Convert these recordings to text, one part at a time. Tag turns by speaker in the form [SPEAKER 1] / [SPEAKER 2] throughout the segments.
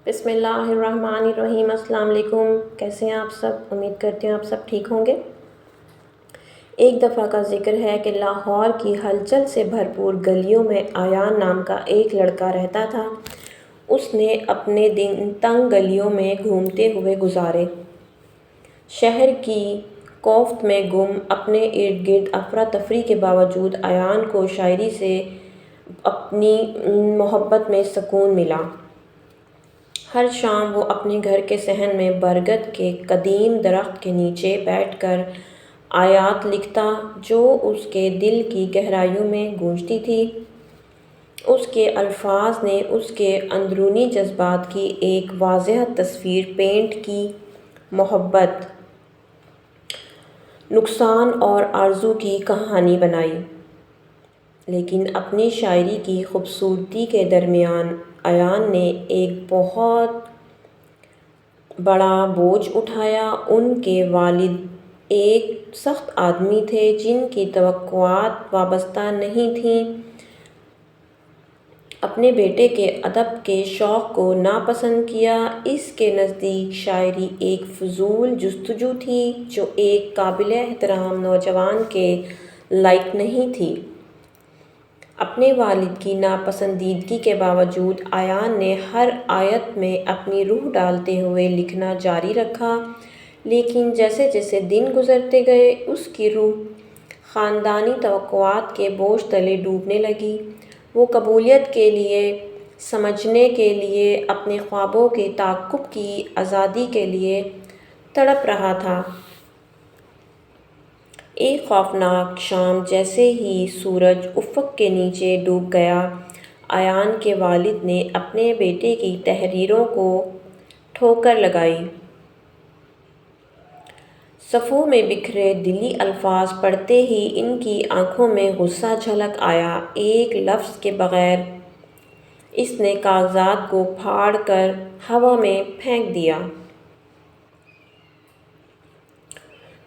[SPEAKER 1] بسم اللہ الرحمن الرحیم۔ السلام علیکم، کیسے ہیں آپ سب؟ امید کرتے ہیں آپ سب ٹھیک ہوں گے۔ ایک دفعہ کا ذکر ہے کہ لاہور کی ہلچل سے بھرپور گلیوں میں ایان نام کا ایک لڑکا رہتا تھا۔ اس نے اپنے دن تنگ گلیوں میں گھومتے ہوئے گزارے۔ شہر کی کوفت میں گم اپنے ارد گرد افراتفری کے باوجود ایان کو شاعری سے اپنی محبت میں سکون ملا۔ ہر شام وہ اپنے گھر کے صحن میں برگد کے قدیم درخت کے نیچے بیٹھ کر آیات لکھتا جو اس کے دل کی گہرائیوں میں گونجتی تھی۔ اس کے الفاظ نے اس کے اندرونی جذبات کی ایک واضح تصویر پینٹ کی، محبت، نقصان اور آرزو کی کہانی بنائی۔ لیکن اپنی شاعری کی خوبصورتی کے درمیان ایان نے ایک بہت بڑا بوجھ اٹھایا۔ ان کے والد ایک سخت آدمی تھے جن کی توقعات وابستہ نہیں تھیں۔ اپنے بیٹے کے ادب کے شوق کو ناپسند کیا۔ اس کے نزدیک شاعری ایک فضول جستجو تھی جو ایک قابل احترام نوجوان کے لائق نہیں تھی۔ اپنے والد کی ناپسندیدگی کے باوجود ایان نے ہر آیت میں اپنی روح ڈالتے ہوئے لکھنا جاری رکھا۔ لیکن جیسے جیسے دن گزرتے گئے اس کی روح خاندانی توقعات کے بوجھ تلے ڈوبنے لگی۔ وہ قبولیت کے لیے، سمجھنے کے لیے، اپنے خوابوں کے تعاقب کی آزادی کے لیے تڑپ رہا تھا۔ ایک خوفناک شام جیسے ہی سورج افق کے نیچے ڈوب گیا، ایان کے والد نے اپنے بیٹے کی تحریروں کو ٹھوکر لگائی۔ صفوں میں بکھرے دلی الفاظ پڑھتے ہی ان کی آنکھوں میں غصہ جھلک آیا۔ ایک لفظ کے بغیر اس نے کاغذات کو پھاڑ کر ہوا میں پھینک دیا۔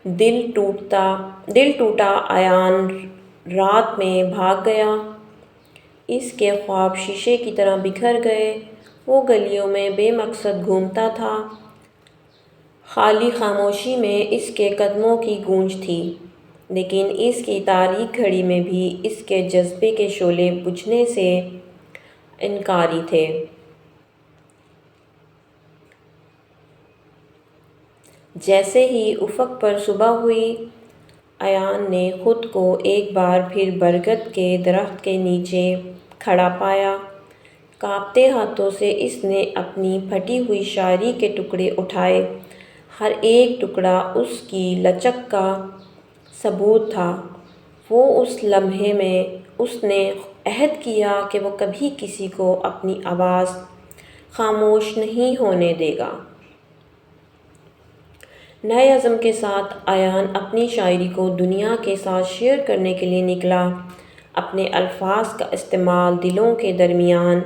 [SPEAKER 1] دل ٹوٹا ایان رات میں بھاگ گیا۔ اس کے خواب شیشے کی طرح بکھر گئے۔ وہ گلیوں میں بے مقصد گھومتا تھا۔ خالی خاموشی میں اس کے قدموں کی گونج تھی، لیکن اس کی تاریک گھڑی میں بھی اس کے جذبے کے شعلے بجھنے سے انکاری تھے۔ جیسے ہی افق پر صبح ہوئی، ایان نے خود کو ایک بار پھر برگد کے درخت کے نیچے کھڑا پایا۔ کانپتے ہاتھوں سے اس نے اپنی پھٹی ہوئی شاعری کے ٹکڑے اٹھائے۔ ہر ایک ٹکڑا اس کی لچک کا ثبوت تھا۔ وہ اس لمحے میں اس نے عہد کیا کہ وہ کبھی کسی کو اپنی آواز خاموش نہیں ہونے دے گا۔ نئے عزم کے ساتھ ایان اپنی شاعری کو دنیا کے ساتھ شیئر کرنے کے لیے نکلا۔ اپنے الفاظ کا استعمال دلوں کے درمیان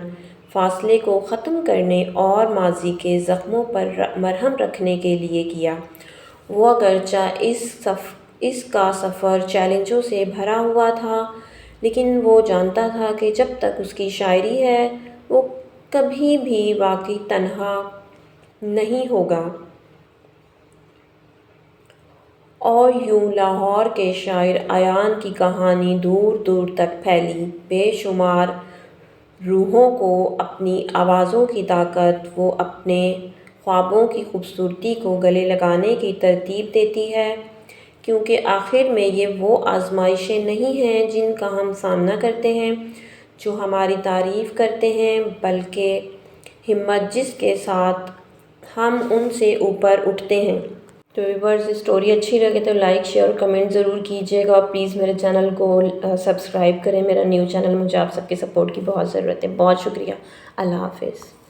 [SPEAKER 1] فاصلے کو ختم کرنے اور ماضی کے زخموں پر مرہم رکھنے کے لیے کیا۔ وہ اگرچہ اس کا سفر چیلنجوں سے بھرا ہوا تھا، لیکن وہ جانتا تھا کہ جب تک اس کی شاعری ہے وہ کبھی بھی واقعی تنہا نہیں ہوگا۔ اور یوں لاہور کے شاعر ایان کی کہانی دور دور تک پھیلی۔ بے شمار روحوں کو اپنی آوازوں کی طاقت، وہ اپنے خوابوں کی خوبصورتی کو گلے لگانے کی ترتیب دیتی ہے، کیونکہ آخر میں یہ وہ آزمائشیں نہیں ہیں جن کا ہم سامنا کرتے ہیں جو ہماری تعریف کرتے ہیں، بلکہ ہمت جس کے ساتھ ہم ان سے اوپر اٹھتے ہیں۔ تو ویورز، اسٹوری اچھی لگے تو لائک، شیئر اور کمنٹ ضرور کیجیے گا۔ پلیز میرے چینل کو سبسکرائب کریں۔ میرا نیو چینل، مجھے آپ سب کے سپورٹ کی بہت ضرورت ہے۔ بہت شکریہ۔ اللہ حافظ۔